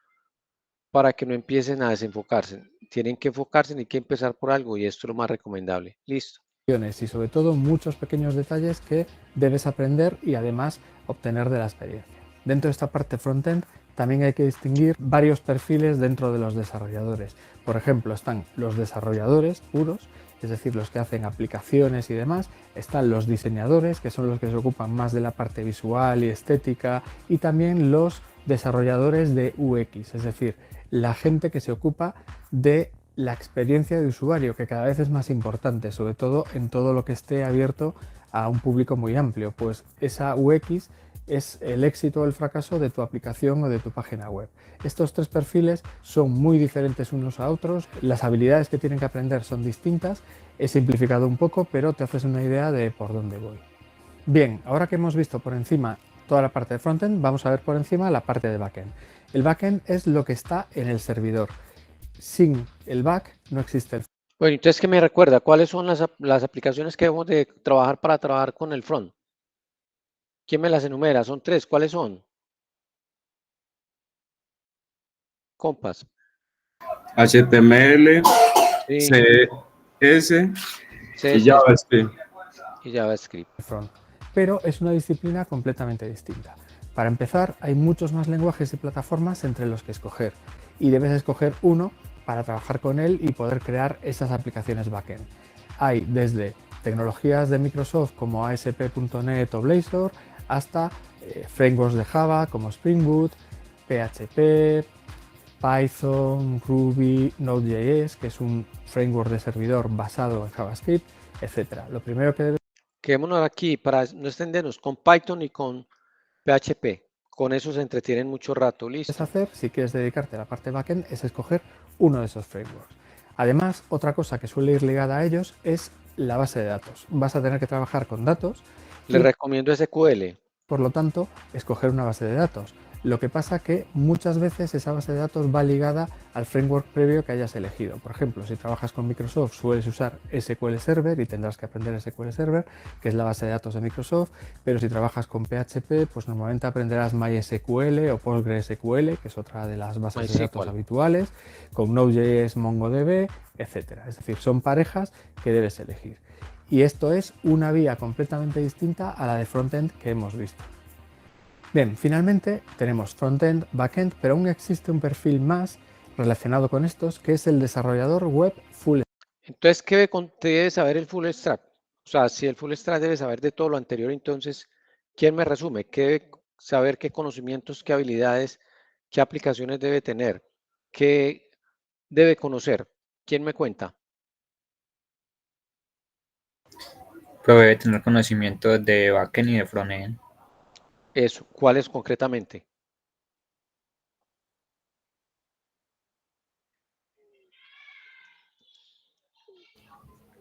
para que no empiecen a desenfocarse. Tienen que enfocarse y que empezar por algo y esto es lo más recomendable. Listo. Y sobre todo muchos pequeños detalles que debes aprender y además obtener de la experiencia. Dentro de esta parte frontend también hay que distinguir varios perfiles dentro de los desarrolladores. Por ejemplo, están los desarrolladores puros, es decir, los que hacen aplicaciones y demás. Están los diseñadores, que son los que se ocupan más de la parte visual y estética, y también los desarrolladores de UX, es decir, la gente que se ocupa de la experiencia de usuario, que cada vez es más importante, sobre todo en todo lo que esté abierto a un público muy amplio, pues esa UX es el éxito o el fracaso de tu aplicación o de tu página web. Estos tres perfiles son muy diferentes unos a otros, las habilidades que tienen que aprender son distintas, he simplificado un poco, pero te haces una idea de por dónde voy. Bien, ahora que hemos visto por encima toda la parte de frontend, vamos a ver por encima la parte de backend. El backend es lo que está en el servidor. Sin el back no existe el front. Bueno, entonces, ¿qué me recuerda? ¿Cuáles son las aplicaciones que debemos de trabajar para trabajar con el front? ¿Quién me las enumera? Son 3. ¿Cuáles son? Compas. HTML, Sí, CSS y CSS JavaScript. y JavaScript. front, pero es una disciplina completamente distinta. Para empezar, hay muchos más lenguajes y plataformas entre los que escoger y debes escoger uno para trabajar con él y poder crear esas aplicaciones backend. Hay desde tecnologías de Microsoft como ASP.NET o Blazor hasta frameworks de Java como Spring Boot, PHP, Python, Ruby, Node.js, que es un framework de servidor basado en JavaScript, etc. Lo primero que debes Quedémonos aquí para no extendernos con Python y con PHP. Con eso se entretienen mucho rato. Listo. hacer, si quieres dedicarte a la parte backend, es escoger uno de esos frameworks. Además, otra cosa que suele ir ligada a ellos es la base de datos. Vas a tener que trabajar con datos y, Les recomiendo SQL. por lo tanto, escoger una base de datos. Lo que pasa que muchas veces esa base de datos va ligada al framework previo que hayas elegido. Por ejemplo, si trabajas con Microsoft sueles usar SQL Server y tendrás que aprender SQL Server, que es la base de datos de Microsoft, pero si trabajas con PHP, pues normalmente aprenderás MySQL o PostgreSQL, que es otra de las bases de datos MySQL. habituales, con Node.js, MongoDB, etc. Es decir, son parejas que debes elegir. Y esto es una vía completamente distinta a la de frontend que hemos visto. Bien, finalmente tenemos frontend, backend, pero aún existe un perfil más relacionado con estos, que es el desarrollador web full stack. Entonces, ¿qué debe saber el full stack? O sea, si el full stack debe saber de todo lo anterior, entonces, ¿quién me resume? ¿Qué debe saber? ¿Qué conocimientos, qué habilidades, qué aplicaciones debe tener? ¿Qué debe conocer? ¿Quién me cuenta? Pero debe tener conocimiento de backend y de frontend. Eso, ¿cuáles concretamente?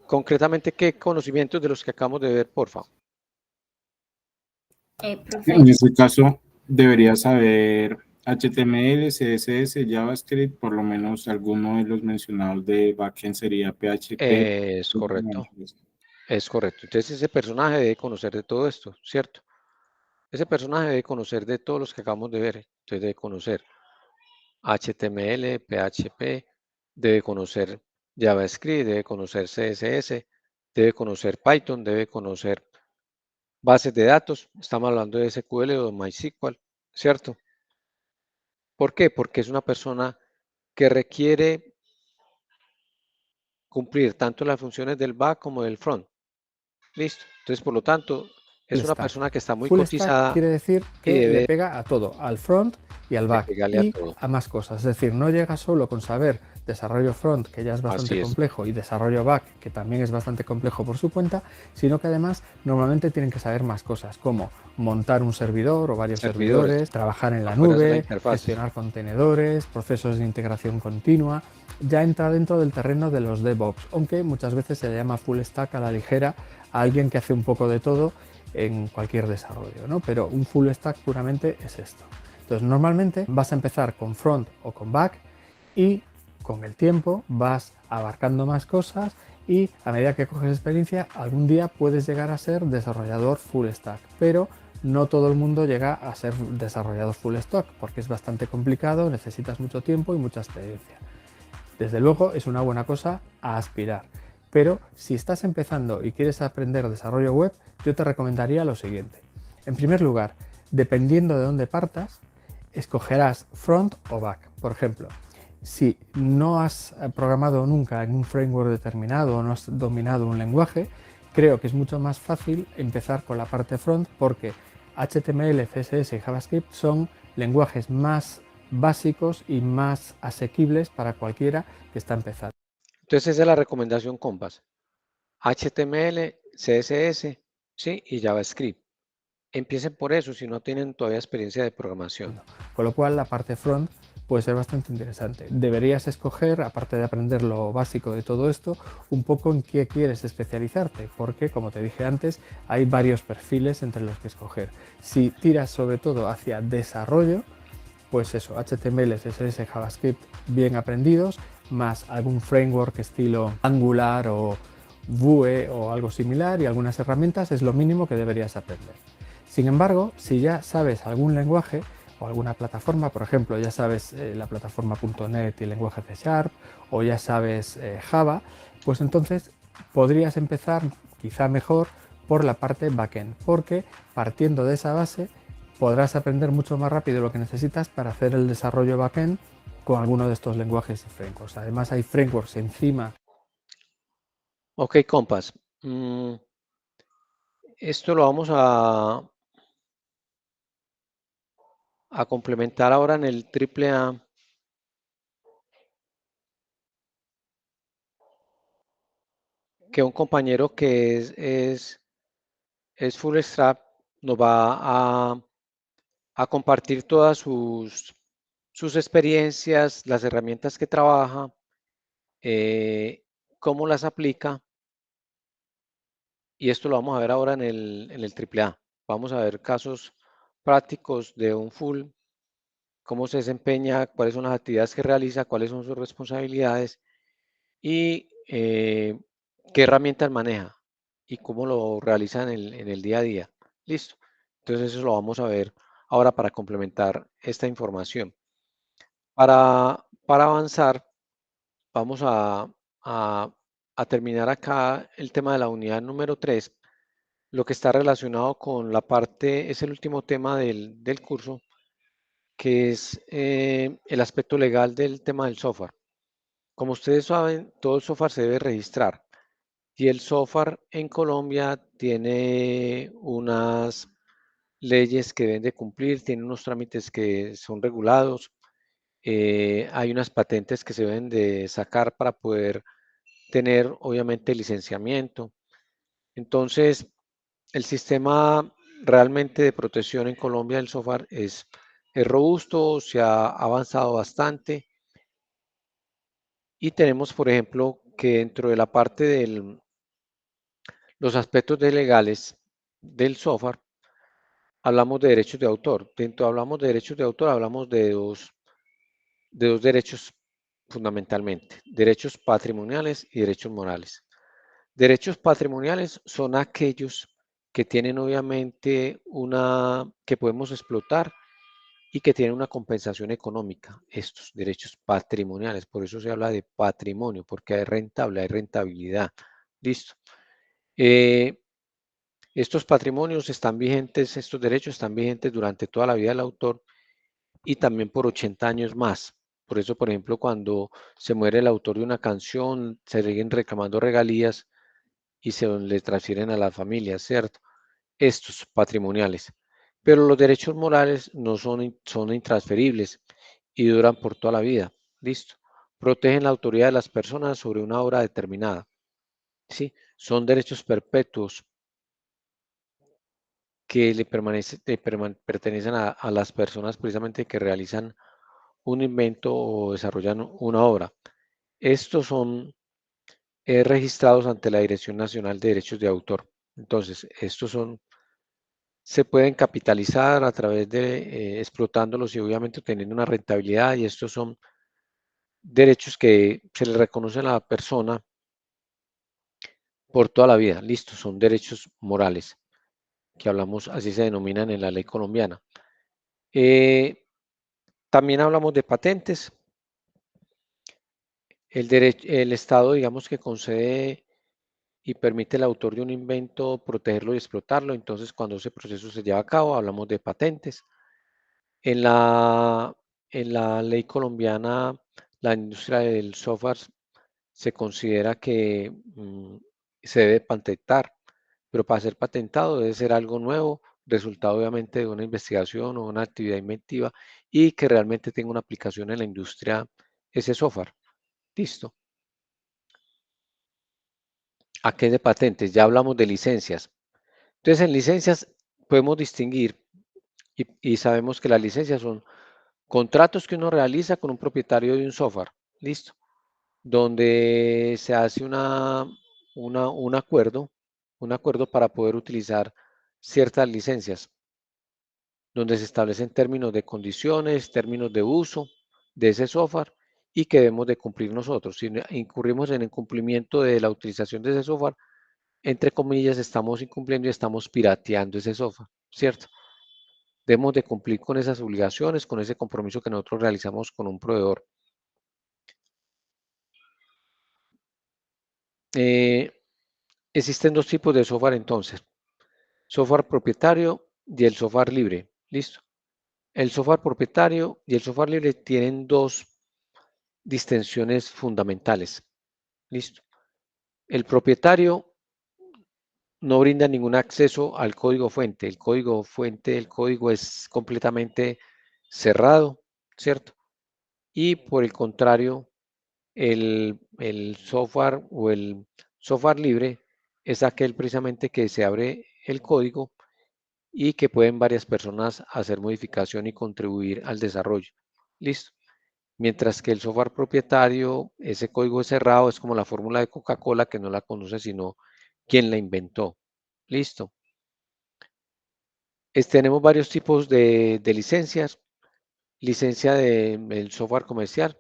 Concretamente, ¿qué conocimientos de los que acabamos de ver, porfa? Profe, En este caso, debería saber HTML, CSS, JavaScript, por lo menos alguno de los mencionados de backend sería PHP. Es correcto, es correcto. Entonces, ese personaje debe conocer de todo esto, ¿cierto? Ese personaje debe conocer de todos los que acabamos de ver. Entonces, debe conocer HTML, PHP, debe conocer JavaScript, debe conocer CSS, debe conocer Python, debe conocer bases de datos. Estamos hablando de SQL o MySQL, ¿cierto? ¿Por qué? Porque es una persona que requiere cumplir tanto las funciones del back como del front. Listo. Entonces, por lo tanto, es Full una stack. persona que está muy Full stack cotizada quiere decir y que le debe pega a todo, al front y al back, pegarle a y todo. a más cosas. Es decir, no llega solo con saber desarrollo front, que ya es bastante Así es. complejo, y desarrollo back, que también es bastante complejo por su cuenta, sino que además normalmente tienen que saber más cosas, como montar un servidor o varios servidores, trabajar en la afuera de la nube, interfaz. gestionar contenedores, procesos de integración continua. Ya entra dentro del terreno de los DevOps, aunque muchas veces se le llama full stack a la ligera a alguien que hace un poco de todo en cualquier desarrollo, ¿no? Pero un full stack puramente es esto. Entonces, normalmente vas a empezar con front o con back y con el tiempo vas abarcando más cosas y a medida que coges experiencia, algún día puedes llegar a ser desarrollador full stack, pero no todo el mundo llega a ser desarrollador full stack porque es bastante complicado, necesitas mucho tiempo y mucha experiencia. Desde luego es una buena cosa a aspirar. Pero si estás empezando y quieres aprender desarrollo web, yo te recomendaría lo siguiente. En primer lugar, dependiendo de dónde partas, escogerás front o back. Por ejemplo, si no has programado nunca en un framework determinado o no has dominado un lenguaje, creo que es mucho más fácil empezar con la parte front porque HTML, CSS y JavaScript son lenguajes más básicos y más asequibles para cualquiera que está empezando. Entonces, esa es la recomendación Compass. HTML, CSS, ¿sí? Y JavaScript. empiecen por eso si no tienen todavía experiencia de programación. Con lo cual la parte front puede ser bastante interesante. Deberías escoger, aparte de aprender lo básico de todo esto, un poco en qué quieres especializarte, porque como te dije antes, hay varios perfiles entre los que escoger. Si tiras sobre todo hacia desarrollo, pues eso, HTML, CSS, JavaScript bien aprendidos, más algún framework estilo Angular o Vue o algo similar y algunas herramientas es lo mínimo que deberías aprender. Sin embargo, si ya sabes algún lenguaje o alguna plataforma, por ejemplo, ya sabes la plataforma .NET y el lenguaje C# o ya sabes Java, pues entonces podrías empezar quizá mejor por la parte backend, porque partiendo de esa base podrás aprender mucho más rápido lo que necesitas para hacer el desarrollo backend con alguno de estos lenguajes y frameworks. Además hay frameworks encima. Ok, compas. Esto lo vamos a complementar ahora en el AAA. Que un compañero que es full stack nos va a compartir todas sus experiencias, las herramientas que trabaja, cómo las aplica. Y esto lo vamos a ver ahora en el AAA. Vamos a ver casos prácticos de un full, cómo se desempeña, cuáles son las actividades que realiza, cuáles son sus responsabilidades y qué herramientas maneja y cómo lo realiza en el día a día. Listo. Entonces eso lo vamos a ver ahora para complementar esta información. Para avanzar, vamos a terminar acá el tema de la unidad número 3, lo que está relacionado con la parte, es el último tema del curso, que es el aspecto legal del tema del software. Como ustedes saben, todo el software se debe registrar y el software en Colombia tiene unas leyes que deben de cumplir, tiene unos trámites que son regulados, hay unas patentes que se deben de sacar para poder tener obviamente licenciamiento. Entonces, el sistema realmente de protección en Colombia del software es robusto, se ha avanzado bastante y tenemos, por ejemplo, que dentro de la parte de los aspectos legales del software, hablamos de derechos de autor. Dentro hablamos de derechos de autor, hablamos de dos derechos fundamentalmente, derechos patrimoniales y derechos morales. Derechos patrimoniales son aquellos que tienen obviamente que podemos explotar y que tienen una compensación económica, estos derechos patrimoniales, por eso se habla de patrimonio, porque hay rentable, hay rentabilidad. Listo. Estos patrimonios están vigentes, estos derechos están vigentes durante toda la vida del autor y también por 80 años más. Por eso, por ejemplo, cuando se muere el autor de una canción, se siguen reclamando regalías y se le transfieren a las familias, ¿cierto? Estos patrimoniales. Pero los derechos morales no son intransferibles y duran por toda la vida. Listo. Protegen la autoridad de las personas sobre una obra determinada. ¿Sí? Son derechos perpetuos que pertenecen a las personas precisamente que realizan un invento o desarrollan una obra. Estos son registrados ante la Dirección Nacional de Derechos de Autor. Entonces, se pueden capitalizar a través de explotándolos y obviamente teniendo una rentabilidad, y estos son derechos que se le reconocen a la persona por toda la vida. Listo, son derechos morales, que hablamos, así se denominan en la ley colombiana. También hablamos de patentes. El Estado, digamos, que concede y permite al autor de un invento protegerlo y explotarlo. Entonces, cuando ese proceso se lleva a cabo, hablamos de patentes. En la ley colombiana, la industria del software se considera que se debe patentar, pero para ser patentado debe ser algo nuevo, resultado obviamente de una investigación o una actividad inventiva y que realmente tenga una aplicación en la industria ese software. Listo. ¿A qué de patentes? Ya hablamos de licencias. Entonces, en licencias podemos distinguir y sabemos que las licencias son contratos que uno realiza con un propietario de un software, listo, donde se hace un acuerdo para poder utilizar ciertas licencias, donde se establecen términos de condiciones, términos de uso de ese software y que debemos de cumplir nosotros. Si incurrimos en el cumplimiento de la utilización de ese software, entre comillas, estamos incumpliendo y estamos pirateando ese software, ¿cierto? Debemos de cumplir con esas obligaciones, con ese compromiso que nosotros realizamos con un proveedor. Existen dos tipos de software entonces, software propietario y el software libre, ¿listo? El software propietario y el software libre tienen dos distinciones fundamentales, ¿listo? El propietario no brinda ningún acceso al código fuente. El código fuente, el código es completamente cerrado, ¿cierto? Y por el contrario, el software o el software libre es aquel precisamente que se abre el código y que pueden varias personas hacer modificación y contribuir al desarrollo. Listo. Mientras que el software propietario, ese código es cerrado, es como la fórmula de Coca-Cola que no la conoce sino quien la inventó. Listo. Tenemos varios tipos de licencias. Licencia del software comercial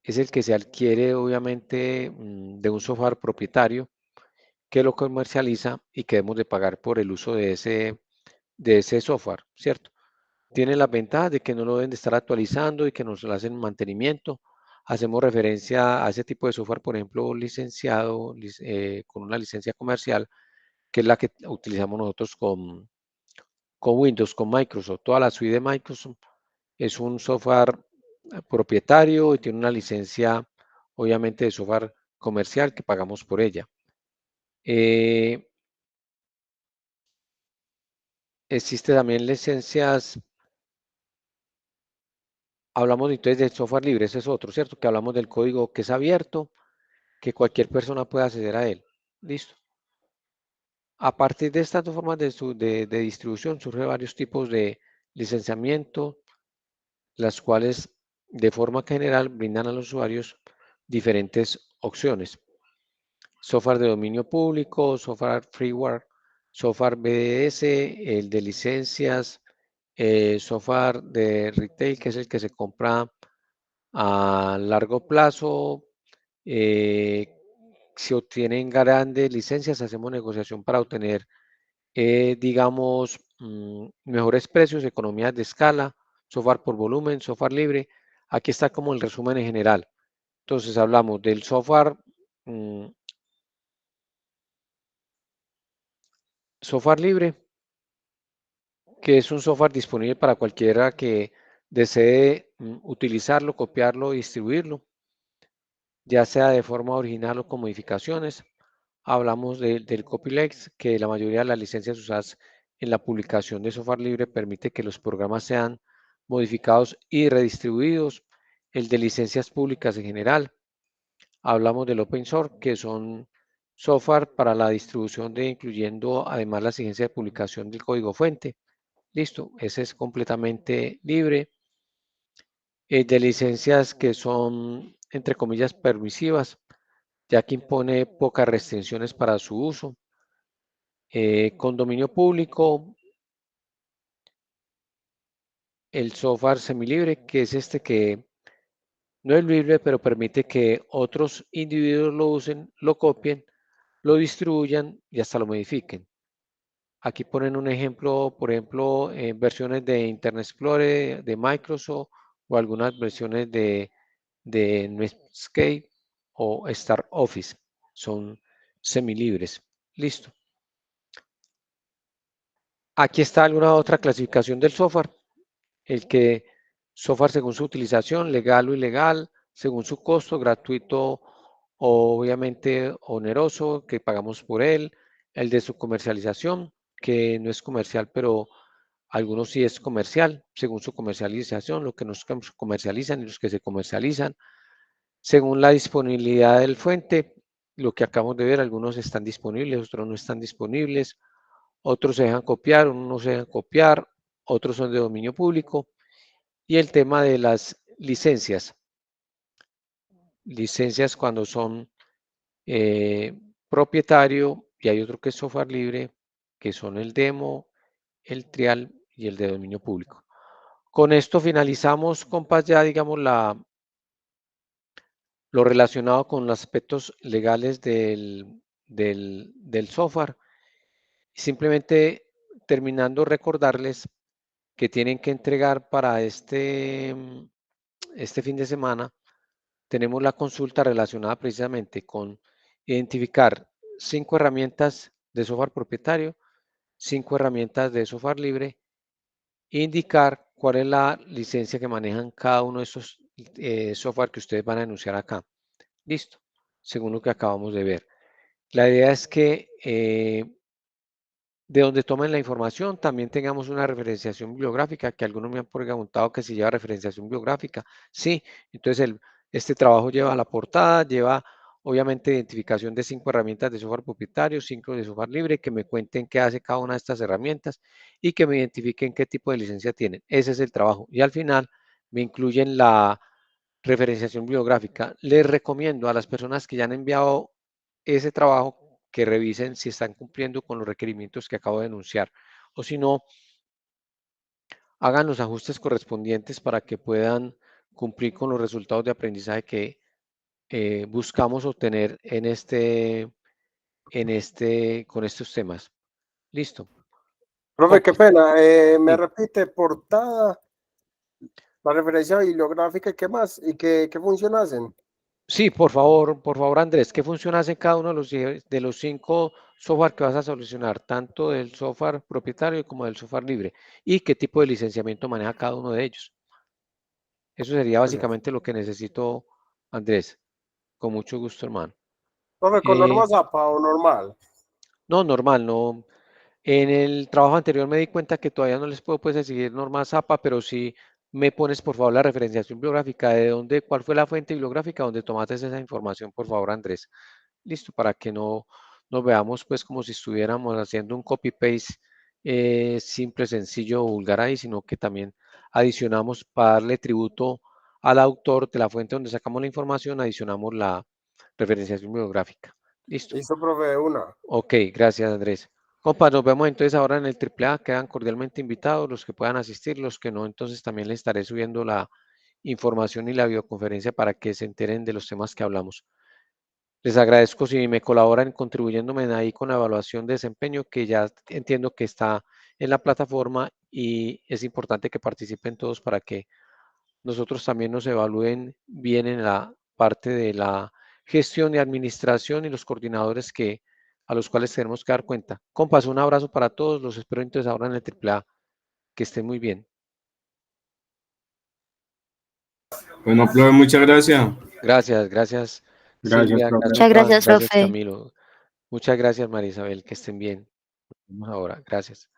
es el que se adquiere obviamente de un software propietario que lo comercializa y que debemos de pagar por el uso de ese software, ¿cierto? Tiene la ventaja de que no lo deben de estar actualizando y que nos lo hacen mantenimiento. Hacemos referencia a ese tipo de software, por ejemplo, licenciado con una licencia comercial, que es la que utilizamos nosotros con Windows, con Microsoft. Toda la suite de Microsoft es un software propietario y tiene una licencia, obviamente, de software comercial que pagamos por ella. Existe también licencias, hablamos entonces del software libre, ese es otro, ¿cierto? Que hablamos del código que es abierto, que cualquier persona puede acceder a él. Listo. A partir de estas dos formas de distribución surgen varios tipos de licenciamiento, las cuales de forma general brindan a los usuarios diferentes opciones. Software de dominio público, software freeware, software BDS, el de licencias, software de retail, que es el que se compra a largo plazo. Si obtienen grandes licencias, hacemos negociación para obtener, digamos, mejores precios, economías de escala, software por volumen, software libre. Aquí está como el resumen en general. Entonces hablamos del software libre, que es un software disponible para cualquiera que desee utilizarlo, copiarlo y distribuirlo, ya sea de forma original o con modificaciones. Hablamos del copyleft, que la mayoría de las licencias usadas en la publicación de software libre permite que los programas sean modificados y redistribuidos. El de licencias públicas en general. Hablamos del open source, que son software para la distribución incluyendo además la exigencia de publicación del código fuente. Listo, ese es completamente libre. De licencias que son, entre comillas, permisivas, ya que impone pocas restricciones para su uso. Con dominio público, el software semilibre, que es este que no es libre, pero permite que otros individuos lo usen, lo copien, lo distribuyan y hasta lo modifiquen. Aquí ponen un ejemplo, por ejemplo, versiones de Internet Explorer, de Microsoft o algunas versiones de Netscape o Star Office. Son semilibres. Listo. Aquí está alguna otra clasificación del software. El que software según su utilización, legal o ilegal, según su costo, gratuito o obviamente oneroso, que pagamos por él. El de su comercialización, que no es comercial, pero algunos sí es comercial, según su comercialización, lo que nos comercializan y los que se comercializan. Según la disponibilidad del fuente, lo que acabamos de ver, algunos están disponibles, otros no están disponibles. otros se dejan copiar, unos no se dejan copiar, otros son de dominio público. Y el tema de las licencias. Licencias cuando son propietario, y hay otro que es software libre, que son el demo, el trial y el de dominio público. Con esto finalizamos, compas, ya digamos lo relacionado con los aspectos legales del software. Simplemente terminando, recordarles que tienen que entregar para este fin de semana. Tenemos la consulta relacionada precisamente con identificar 5 herramientas de software propietario, 5 herramientas de software libre, e indicar cuál es la licencia que manejan cada uno de estos software que ustedes van a enunciar acá. Listo, según lo que acabamos de ver. La idea es que de donde tomen la información también tengamos una referenciación bibliográfica, que algunos me han preguntado que si lleva referenciación bibliográfica. Sí, entonces este trabajo lleva la portada, lleva obviamente identificación de 5 herramientas de software propietario, 5 de software libre, que me cuenten qué hace cada una de estas herramientas y que me identifiquen qué tipo de licencia tienen. Ese es el trabajo. Y al final me incluyen la referenciación bibliográfica. Les recomiendo a las personas que ya han enviado ese trabajo que revisen si están cumpliendo con los requerimientos que acabo de enunciar, o si no, hagan los ajustes correspondientes para que puedan cumplir con los resultados de aprendizaje que buscamos obtener con estos temas. Listo. Profe, qué pena. ¿Me Sí. repite portada, la referencia bibliográfica y qué más? ¿Y qué función hacen? Sí, por favor, Andrés, ¿qué función hace cada uno de los 5 software que vas a solucionar, tanto del software propietario como del software libre? ¿Y qué tipo de licenciamiento maneja cada uno de ellos? Eso sería básicamente lo que necesito, Andrés. Con mucho gusto, hermano. Profe, ¿con norma ZAPA o normal? No, normal, no. En el trabajo anterior me di cuenta que todavía no les puedo pues exigir normas ZAPA, pero sí me pones por favor la referenciación bibliográfica de cuál fue la fuente bibliográfica donde tomaste esa información, por favor, Andrés. Listo, para que no nos veamos pues como si estuviéramos haciendo un copy-paste simple, sencillo o vulgar ahí, sino que también adicionamos para darle tributo al autor de la fuente donde sacamos la información, adicionamos la referenciación bibliográfica. Listo. Listo, profe, de una. Ok, gracias, Andrés. Compas, nos vemos entonces ahora en el AAA. Quedan cordialmente invitados los que puedan asistir, los que no, entonces también les estaré subiendo la información y la videoconferencia para que se enteren de los temas que hablamos. Les agradezco si me colaboran contribuyéndome ahí con la evaluación de desempeño, que ya entiendo que está en la plataforma y es importante que participen todos para que nosotros también nos evalúen bien en la parte de la gestión y administración y los coordinadores a los cuales tenemos que dar cuenta. Compas, un abrazo para todos. Los espero entonces ahora en el AAA. Que estén muy bien. Bueno, profe, muchas gracias. Gracias, Gracias, Silvia, profe. gracias Muchas Juan, gracias, gracias profe. Camilo. Muchas gracias María Isabel, que estén bien. Nos vemos ahora, gracias.